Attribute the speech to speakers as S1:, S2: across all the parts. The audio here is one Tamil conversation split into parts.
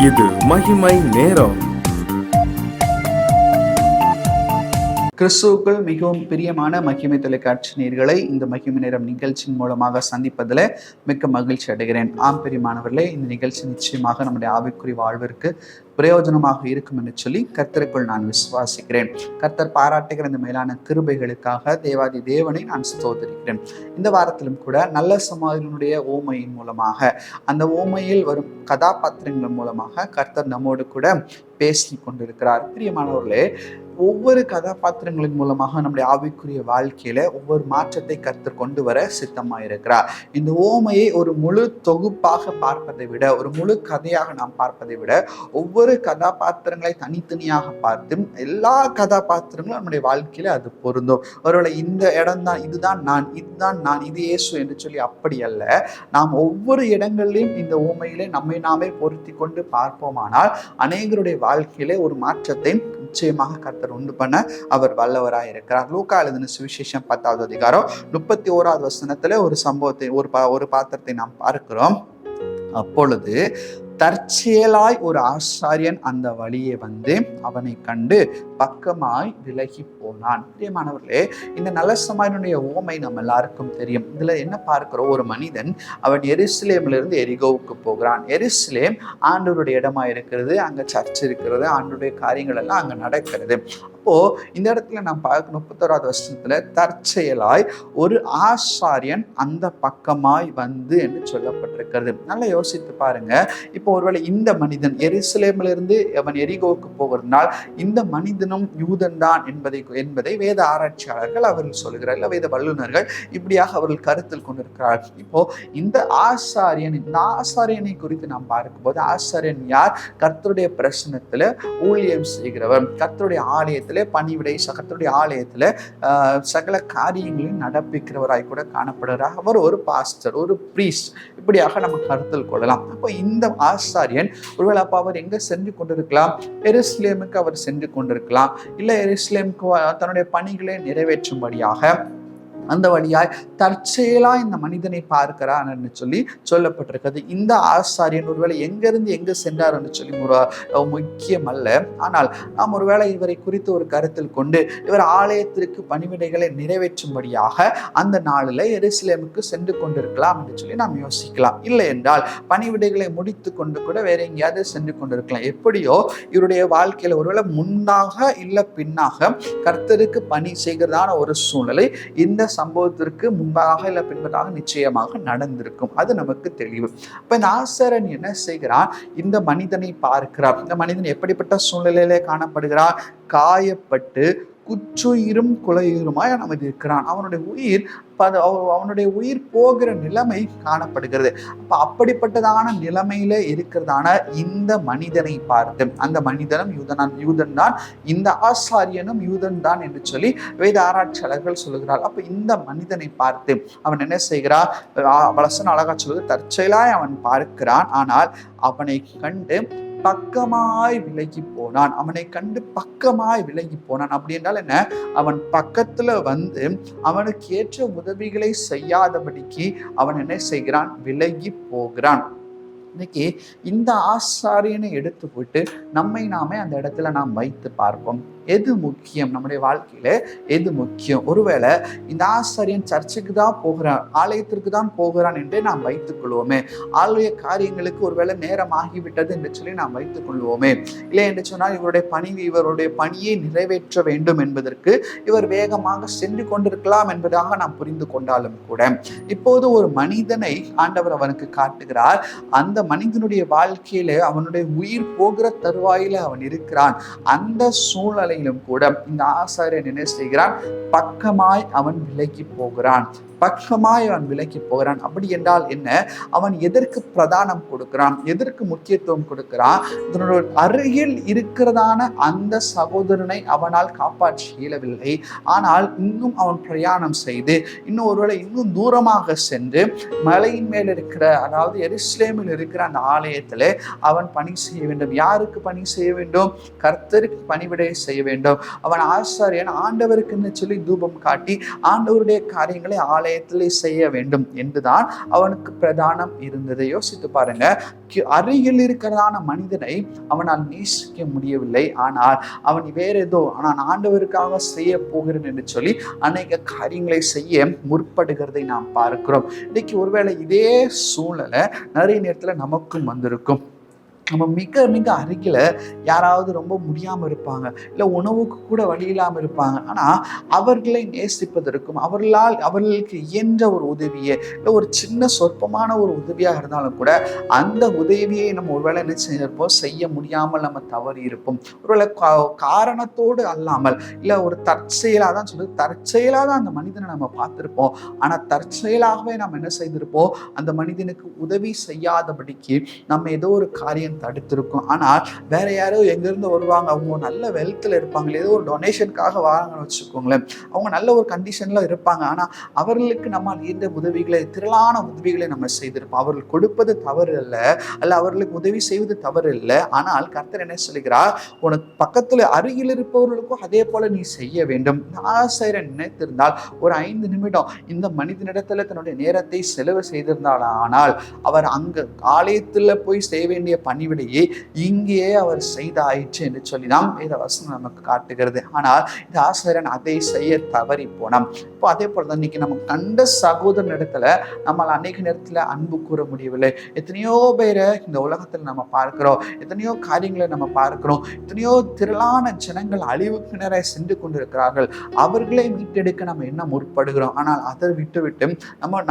S1: இது மகிமை நேரம்.
S2: கிறிஸ்துவுக்குள் மிகவும் பிரியமான மகிமை தொலைக்காட்சி நேயர்களை இந்த மகிமை நேரம் நிகழ்ச்சியின் மூலமாக சந்திப்பதில் மிக்க மகிழ்ச்சி அடைகிறேன். பிரியமானவர்களே, இந்த நிகழ்ச்சி நிச்சயமாக நம்முடைய ஆவிக்குரிய வாழ்விற்கு பிரயோஜனமாக இருக்கும் என்று சொல்லி கர்த்தருக்குள் நான் விசுவாசிக்கிறேன். கர்த்தர் பாராட்டுகிற இந்த மேலான கிருபைகளுக்காக தேவாதி தேவனை நான் ஸ்தோத்திரிக்கிறேன். இந்த வாரத்திலும் கூட நல்ல சமாதானனுடைய ஓமையின் மூலமாக, அந்த ஓமையில் வரும் கதாபாத்திரங்கள் மூலமாக கர்த்தர் நம்மோடு கூட பேசி கொண்டிருக்கிறார். பிரியமானவர்களே, ஒவ்வொரு கதாபாத்திரங்களின் மூலமாக நம்முடைய ஆவிக்குரிய வாழ்க்கையில ஒவ்வொரு மாற்றத்தை கர்த்தர் கொண்டு வர சித்தமாக இருக்கிறார். இந்த ஓமையை ஒரு முழு தொகுப்பாக பார்ப்பதை விட, ஒரு முழு கதையாக நாம் பார்ப்பதை விட, ஒவ்வொரு கதாபாத்திரங்களை தனித்தனியாக பார்த்து எல்லா கதாபாத்திரங்களும் நம்முடைய வாழ்க்கையில அது பொருந்தும். ஒருவேளை இந்த இடம் தான், இதுதான் நான், இது இயேசு என்று சொல்லி அப்படி அல்ல. நாம் ஒவ்வொரு இடங்களிலும் இந்த ஓமையிலே நம்மை நாமே பொருத்தி கொண்டு பார்ப்போமானால் அநேகருடைய வாழ்க்கையிலே ஒரு மாற்றத்தை நிச்சயமாக கர்த்தர் உண்டு பண்ண அவர் வல்லவராய் இருக்கிறார். லூக்கா எழுதின சுவிசேஷம் 10வது அதிகாரம் 31வது வசனத்துல ஒரு சம்பவத்தை, ஒரு பாத்திரத்தை நாம் பார்க்கிறோம். அப்பொழுது தற்செயலாய் ஒரு ஆசாரியன் அந்த வழியே வந்து அவனை கண்டு பக்கமாய் விலகி போனான். பிரியமானவர்களே, இந்த நல்ல சமாரியனுடைய ஓமை நம்ம எல்லாருக்கும் தெரியும். இதுல என்ன பார்க்கிறோம்? ஒரு மனிதன், அவன் எருசலேமிலிருந்து எரிகோவுக்கு போகிறான். எருசலேம் ஆண்டவருடைய இடமா இருக்கிறது, அங்க சர்ச் இருக்கிறது, ஆண்டவருடைய காரியங்கள் எல்லாம் அங்க நடக்கிறது. அப்போ இந்த இடத்துல நான் பார்க்க 31வது வசனத்துல தற்செயலாய் ஒரு ஆசாரியன் அந்த பக்கமாய் வந்து என்று சொல்லப்பட்டிருக்கிறது. நல்லா யோசித்து பாருங்க. இப்போ ஒருவேளை இந்த மனிதன் எருசலேமிலிருந்து அவன் எரிகோவுக்கு போகிறதுனால் இந்த மனிதனும் யூதன் தான் என்பதை வேத ஆராய்ச்சியாளர்கள் அவர்கள் சொல்கிறார், இல்ல வேத வல்லுநர்கள் இப்படியாக அவர்கள் கருத்தில் கொண்டிருக்கிறார்கள். இப்போ இந்த ஆசாரியனை குறித்து நாம் பார்க்கும்போது, ஆசாரியன் யார்? கர்த்தருடைய பிரசன்னத்துல ஊழியம் செய்கிறவர், கர்த்தருடைய ஆலயத்துல பணிவிடை, கர்த்தருடைய ஆலயத்துல சகல காரியங்களையும் நடப்பிக்கிறவராய் கூட காணப்படுகிறார். அவர் ஒரு பாஸ்டர், ஒரு பிரீஸ்ட், இப்படியாக நம்ம கருத்தில் கொள்ளலாம். அப்போ இந்த ஆசாரியன் ஒருவேளை அப்ப அவர் எங்க சென்று கொண்டிருக்கலாம்? எருசலேமுக்கு அவர் சென்று கொண்டிருக்கலாம். இல்ல எருசலேமுக்கு தன்னுடைய பணிகளை நிறைவேற்றும்படியாக அந்த வழியாய் தற்செயலா இந்த மனிதனை பார்க்கிறான் என்று சொல்லி சொல்லப்பட்டிருக்கிறது. இந்த ஆசாரியன் ஒருவேளை எங்கிருந்து எங்க சென்றார் என்று சொல்லி முக்கியம் அல்ல. ஆனால் நாம் ஒருவேளை இவரை குறித்து ஒரு கருத்தில் கொண்டு இவர் ஆலயத்திற்கு பணிவிடைகளை நிறைவேற்றும்படியாக அந்த நாளில் எருசலேமுக்கு சென்று கொண்டிருக்கலாம் என்று சொல்லி நாம் யோசிக்கலாம். இல்லை என்றால் பணிவிடைகளை முடித்து கொண்டு கூட வேற எங்கேயாவது சென்று கொண்டிருக்கலாம். எப்படியோ இவருடைய வாழ்க்கையில ஒருவேளை முன்னாக இல்ல பின்னாக கர்த்தருக்கு பணி செய்கிறதான ஒரு சூழ்நிலை இந்த சம்பவத்திற்கு முன்பாக இல்ல பின்பதாக நிச்சயமாக நடந்திருக்கும். அது நமக்கு தெளிவு. இப்ப இந்த ஆசாரியன் என்ன செய்கிறான்? இந்த மனிதனை பார்க்கிறார். இந்த மனிதன் எப்படிப்பட்ட சூழ்நிலையிலே காணப்படுகிறார்? காயப்பட்டு குற்றுயிரும் குலையுருமாய் அவன் இருக்கிறான். அவனுடைய உயிர் போகிற நிலைமை காணப்படுகிறது. அப்ப அப்படிப்பட்டதான நிலைமையில இருக்கிறதான இந்த மனிதனை பார்த்து, அந்த மனிதனும் யூதன் தான், இந்த ஆசாரியனும் யூதன் தான் என்று சொல்லி வேத ஆராய்ச்சியாளர்கள் சொல்லுகிறார். அப்ப இந்த மனிதனை பார்த்து அவன் என்ன செய்கிறான்? வலசன் அழகா சொல்லுது, தற்செயலாய் அவன் பார்க்கிறான். ஆனால் அவனை கண்டு பக்கமாய் விலகி போனான். அவனை கண்டு பக்கமாய் விலகி போனான். அப்படி என்றால் என்ன? அவன் பக்கத்துல வந்து அவனுக்கு ஏற்ற உதவிகளை செய்யாதபடிக்கு அவன் என்ன செய்கிறான்? விலகி போகிறான். இன்னைக்கு இந்த ஆசாரியனை எடுத்து போட்டு நம்மை நாமே அந்த இடத்துல நாம் வைத்து பார்ப்போம். எது முக்கியம்? நம்முடைய வாழ்க்கையில எது முக்கியம்? ஒருவேளை இந்த ஆசாரியன் சர்ச்சுக்கு தான் போகிறான், ஆலயத்திற்கு தான் போகிறான் என்றே நாம் வைத்துக் கொள்வோமே. ஆலய காரியங்களுக்கு ஒருவேளை நேரம் ஆகிவிட்டது என்று சொல்லி நாம் வைத்துக் கொள்வோமே. இல்லை என்று சொன்னால் இவருடைய பணியை நிறைவேற்ற வேண்டும் என்பதற்கு இவர் வேகமாக சென்று கொண்டிருக்கலாம் என்பதாக நாம் புரிந்து கொண்டாலும் கூட, இப்போது ஒரு மனிதனை ஆண்டவர் அவனுக்கு காட்டுகிறார். அந்த மனிதனுடைய வாழ்க்கையில அவனுடைய உயிர் போகிற தருவாயில அவன் இருக்கிறான். அந்த சூழ்நிலையிலும் கூட இந்த ஆசாரியன் என்ன செய்கிறான்? பக்கமாய் அவன் விலகி போகிறான். அப்படி என்றால் என்ன? அவன் எதற்கு பிரதானம் கொடுக்கிறான்? எதற்கு முக்கியத்துவம் கொடுக்கிறான்? இதனுடைய அருகில் இருக்கிறதான அந்த சகோதரனை அவனால் காப்பாற்ற இயலவில்லை. ஆனால் இன்னும் அவன் பிரயாணம் செய்து ஒருவேளை இன்னும் தூரமாக சென்று மலையின் மேல் இருக்கிற, அதாவது எருசலேமில் இருக்கிற அந்த ஆலயத்திலே அவன் பணி செய்ய வேண்டும். யாருக்கு பணி செய்ய வேண்டும்? கர்த்தருக்கு பணிவிடை செய்ய வேண்டும். அவன் ஆசாரியன் ஆண்டவருக்கு சொல்லி தூபம் காட்டி ஆண்டவருடைய காரியங்களை ஆலய ஆலயத்திலே செய்ய வேண்டும் என்றுதான் அவனுக்கு பிரதானம் இருந்தது. யோசித்து பாருங்க, அருகில் இருக்கிறதான மனிதனை அவனால் நேசிக்க முடியவில்லை. ஆனால் அவன் வேற ஏதோ நான் ஆண்டவருக்காக செய்ய போகிறேன் என்று சொல்லி அநேக காரியங்களை செய்ய முற்படுகிறதை நாம் பார்க்கிறோம். இன்னைக்கு ஒருவேளை இதே சூழ்நிலை நிறைய நேரத்துல நமக்கும் வந்திருக்கும். நம்ம மிக மிக அருகில யாராவது ரொம்ப முடியாம இருப்பாங்க, இல்லை உணவுக்கு கூட வழி இல்லாமல் இருப்பாங்க. ஆனா அவர்களை நேசிப்பதற்கும் அவர்களுக்கு இயன்ற ஒரு உதவியை, இல்லை ஒரு சின்ன சொற்பமான ஒரு உதவியாக இருந்தாலும் கூட அந்த உதவியை நம்ம ஒருவேளை என்ன செஞ்சிருப்போம், செய்ய முடியாமல் நம்ம தவறி இருப்போம். ஒருவேளை காரணத்தோடு அல்லாமல், இல்லை ஒரு தற்செயலாக தான் சொல்லுது, தற்செயலாக தான் அந்த மனிதனை நம்ம பார்த்திருப்போம். ஆனா தற்செயலாகவே நம்ம என்ன செய்திருப்போம், அந்த மனிதனுக்கு உதவி செய்யாதபடிக்கு நம்ம ஏதோ ஒரு காரியம் தடுத்திருக்கும். ஆனால் வேற யாரோ எங்கிருந்து வருவாங்க, அவங்க நல்ல வெல்த்ல இருப்பாங்க, ஏதோ ஒரு டொனேஷனுக்காக வாங்கன்னு வச்சுக்கோங்களேன், அவங்க நல்ல ஒரு கண்டிஷன்ல இருப்பாங்க. ஆனா அவர்களுக்கு நம்மால் இந்த உதவிகளை, திரளான உதவிகளை நம்ம செய்திருப்போம். அவர்கள் கொடுப்பது தவறு அல்ல அவர்களுக்கு உதவி செய்வது தவறு இல்லை. ஆனால் கர்த்தர் என்ன சொல்லுகிறார், உனக்கு பக்கத்துல அருகில் இருப்பவர்களுக்கும் அதே போல நீ செய்ய வேண்டும். ஆசிரியர் நினைத்திருந்தால் ஒரு 5 நிமிடம் இந்த மனிதனிடத்துல தன்னுடைய நேரத்தை செலவு செய்திருந்தால், ஆனால் அவர் அங்க ஆலயத்துல போய் செய்ய வேண்டிய பணிவிடையை இங்கேயே அவர் செய்தாயிற்று என்று சொல்லிதான் இந்த வசனம் நமக்கு காட்டுகிறது. ஆனால் இந்த ஆசிரியன் அதை செய்ய தவறி போனோம். இப்போ அதே போலதான் இன்னைக்கு நம்ம கண்ட சகோதரன் இடத்துல நம்மளால் அநேக நேரத்துல அன்பு கூற முடியவில்லை. எத்தனையோ பேரை இந்த உலகத்துல நம்ம பார்க்கிறோம், எத்தனையோ காரியங்களை நம்ம பார்க்கிறோம், எத்தனையோ திரளான ஜனங்கள் அழிவுக்கு நேர சென்று கொண்டிருக்கிறார்கள். அவர்களை மீட்டெடுக்க நம்ம என்ன முற்படுகிறோம். ஆனால் அதை விட்டு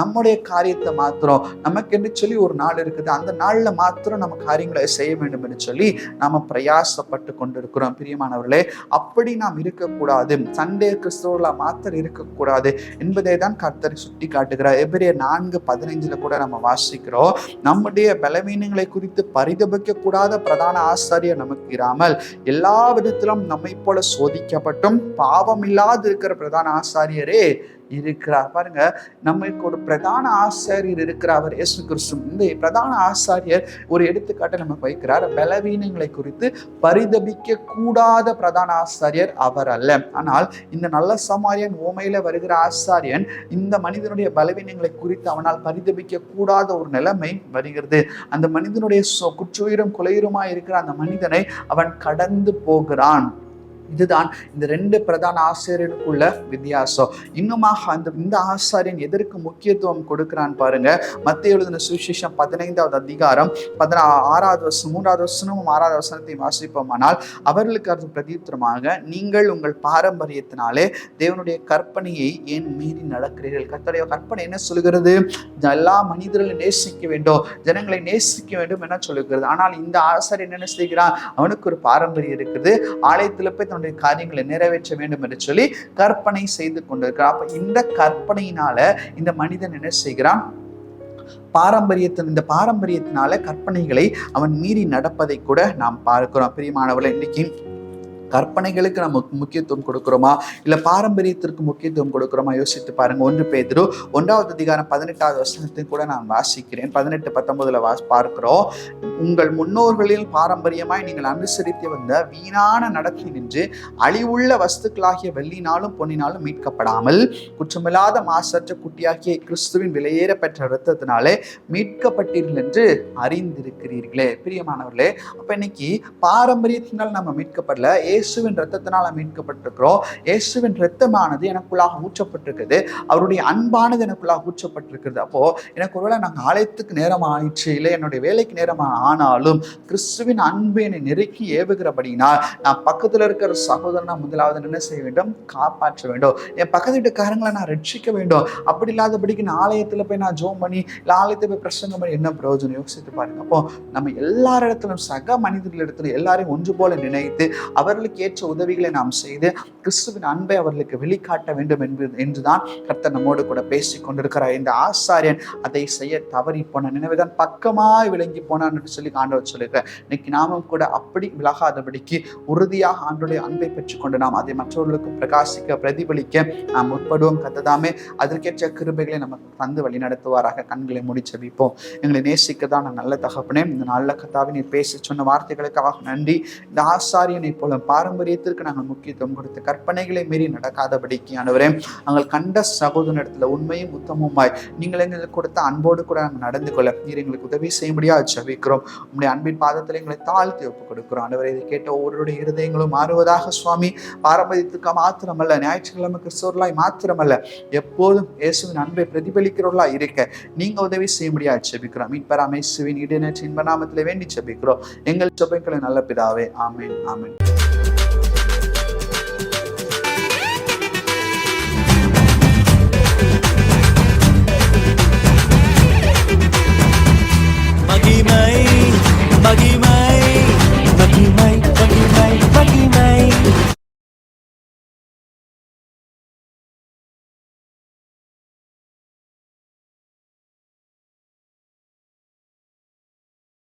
S2: நம்முடைய காரியத்தை மாத்திரம், நமக்கு என்று சொல்லி ஒரு நாள் இருக்குது, அந்த நாள்ல மாத்திரம் நம்ம காரியங்களை செய்ய வேண்டும் என்று சொல்லி நாம பிரயாசப்பட்டு கொண்டிருக்கிறோம். பிரியமானவர்களே, அப்படி நாம் இருக்கக்கூடாது. சண்டே கிறிஸ்தவர்களா மாத்திரம் இருக்கக்கூடாது என்பதை தான் கர்த்தர் சுட்டி காட்டுகிறார். எபிரேயர் 4:15 கூட நம்ம வாசிக்கிறோம், நம்முடைய பலவீனங்களை குறித்து பரிதபிக்க கூடாத பிரதான ஆசாரியர் நமக்கு இராமல் எல்லா விதத்திலும் நம்மை போல சோதிக்கப்பட்டும் பாவம் இல்லாது இருக்கிற பிரதான ஆசாரியரே இருக்கிறார். பாருங்க, நம்மளுக்கு ஒரு பிரதான ஆசாரியர் இருக்கிறார், அவர் இயேசு கிறிஸ்து. இந்த பிரதான ஆசாரியர் ஒரு எடுத்துக்காட்டை நமக்கு வைக்கிறார். பலவீனங்களை குறித்து பரிதபிக்க கூடாத பிரதான ஆசாரியர் அவர் அல்ல. ஆனால் இந்த நல்ல சமாரியன் உவமையில வருகிற ஆசாரியன் இந்த மனிதனுடைய பலவீனங்களை குறித்து அவனால் பரிதபிக்க கூடாத ஒரு நிலைமை வருகிறது. அந்த மனிதனுடைய குற்றுயிரும் குலையுருமா இருக்கிற அந்த மனிதனை அவன் கடந்து போகிறான். இதுதான் இந்த 2 பிரதான ஆசிரியருக்குள்ள வித்தியாசம். இன்னுமாக இந்த ஆசாரியன் எதற்கு முக்கியத்துவம் கொடுக்கிறான் பாருங்க. மத்தேயு எழுதின சுவிசேஷம் 15வது அதிகாரம் 6வது வசனம் 3வது வசனமும் 6வது வசனத்தையும் வாசிப்போமானால், அவர்களுக்கு அது பிரதியுத்தரமாக, நீங்கள் உங்கள் பாரம்பரியத்தினாலே தேவனுடைய கற்பனையை ஏன் மீறி நடக்கிறீர்கள். கர்த்தருடைய கற்பனை என்ன சொல்கிறது, எல்லா மனிதர்களையும் நேசிக்க வேண்டும், ஜனங்களை நேசிக்க வேண்டும் என சொல்லுகிறது. ஆனால் இந்த ஆசாரியன் என்ன செய்கிறான், அவனுக்கு ஒரு பாரம்பரியம் இருக்குது, ஆலயத்தில் போய் காரியங்களை நிறைவேற்ற வேண்டும் என்று சொல்லி கற்பனை செய்து கொண்டிருக்கிறார். அப்ப இந்த கற்பனையினால இந்த மனிதன் என்ன செய்கிறான், இந்த பாரம்பரியத்தினால கற்பனைகளை அவன் மீறி நடப்பதை கூட நாம் பார்க்கிறோம். பிரியமானவர்களே, இன்னைக்கு கற்பனைகளுக்கு நம்ம முக்கியத்துவம் கொடுக்கிறோமா, இல்ல பாரம்பரியத்திற்கு முக்கியத்துவம் கொடுக்கிறோமா யோசித்து பாருங்க. 1 பேதுரு 1வது அதிகாரம் 18வது வசனத்தை கூட நான் வாசிக்கிறேன். 18-19 பார்க்கிறோம், உங்கள் முன்னோர்களில் பாரம்பரியமாய் நீங்கள் அனுசரித்து வந்த வீணான நடத்தை நின்று அழிவுள்ள வஸ்துக்களாகிய வெள்ளினாலும் பொன்னினாலும் மீட்கப்படாமல் குற்றமில்லாத மாசற்ற குட்டியாகிய கிறிஸ்துவின் விலையேற பெற்ற இரத்தத்தினாலே மீட்கப்பட்டீர்கள் என்று அறிந்திருக்கிறீர்களே. பிரியமானவர்களே, அப்ப இன்னைக்கு பாரம்பரியத்தினால் நம்ம மீட்கப்படல, இயேசுவின் இரத்தத்தினால மீட்கப்பட்டிருக்கிறோம். இயேசுவின் இரத்தமானது எனக்குள்ளாக ஊற்றப்பட்டிருக்குது, அவருடைய அன்பானது எனக்குள்ளாக ஊற்றப்பட்டிருக்கிறது. அப்போ எனக்கு ஒருவேளை நாங்கள் ஆலயத்துக்கு நேரம் ஆயிடுச்சு, இல்லை என்னுடைய வேலைக்கு நேரம் ஆனாலும் கிறிஸ்துவின் அன்பு என்னை நெருக்கி ஏவுகிறபடினால் நான் பக்கத்துல இருக்கிற சகோதரனை முதலாவது என்ன செய்ய வேண்டும், காப்பாற்ற வேண்டும். என் பக்கத்து வீட்டுக்காரங்களை நான் ரட்சிக்க வேண்டும். அப்படி இல்லாதபடிக்கு நான் ஆலயத்துல போய் நான் ஜோம் பண்ணி, இல்லை ஆலயத்தை போய் பிரசங்கம் பண்ணி என்ன பிரயோஜனம் யோசித்து பாருங்க. அப்போ நம்ம எல்லாரிடத்திலும் சக மனிதர்களிடத்துல எல்லாரையும் ஒன்று போல நினைத்து அவர்களுக்கு ஏற்ற உதவிகளை நாம் செய்து கிறிஸ்துவின் அன்பை அவர்களுக்கு வெளிக்காட்ட வேண்டும் என்றுதான் கர்த்தர் நம்மோடு கூட பேசிக் கொண்டிருக்கிறார். இந்த ஆசாரியன் அதை செய்ய தவறி போன நினைவுதான் பக்கமாய் விளங்கி போனான்னு சொல்லி ஆண்டவர் சொல்லியிருக்கிறார். இன்னைக்கு நாமும் கூட அப்படி விலகாதபடிக்கு உறுதியாக ஆண்டவருடைய அன்பை பெற்றுக்கொண்டு நாம் அதை மற்றவர்களுக்கு பிரகாசிக்க பிரதிபலிக்க நாம் முற்படுவோம். கர்த்ததாமே அதற்கேற்ற கிருபைகளை நமக்கு தந்து வழி நடத்துவாராக. கண்களை மூடி ஜெபிப்போம். எங்களை நேசிக்கதான் நல்ல தகப்பனே, இந்த நல்ல கர்த்தாவே நீர் பேசி சொன்ன வார்த்தைகளுக்காக நன்றி. இந்த ஆசாரியனை போல பாரம்பரியத்திற்கு நாங்கள் முக்கியத்துவம் கொடுத்து கற்பனைகளை மீறி நடக்காதபடிக்கு ஆண்டவரே, நாங்கள் கண்ட சகோதரத்தில் உண்மையும் உத்தமமாய் நீங்கள் எங்களுக்கு கொடுத்த அன்போடு கூட நாங்கள் நடந்து கொள்ள நீர் எங்களுக்கு உதவி செய்யும்படியா ஜெபிக்கிறோம். உங்களுடைய அன்பின் பாதத்தில் எங்களை தாழ்த்தி ஒப்புக் கொடுக்கிறோம் ஆண்டவரே. இதை கேட்ட ஒவ்வொருடைய இருதயங்களும் மாறுவதாக சுவாமி. பாரம்பரியத்துக்கு மாத்திரமல்ல, ஞாயிற்றுக்கிழமை கிறிஸ்தவர்களாய் மாத்திரமல்ல, எப்போதும் இயேசுவின் அன்பை பிரதிபலிக்கிறவர்களா இருக்க நீங்க உதவி செய்யும்படியா ஜெபிக்கிறோம். மீட்பராம் இயேசுவின் இடைநற்ற இன்ப நாமத்திலே வேண்டி ஜெபிக்கிறோம் எங்கள் ஜெபங்களை நல்ல பிதாவே. ஆமென், ஆமென்.
S3: மகிமை மகிமை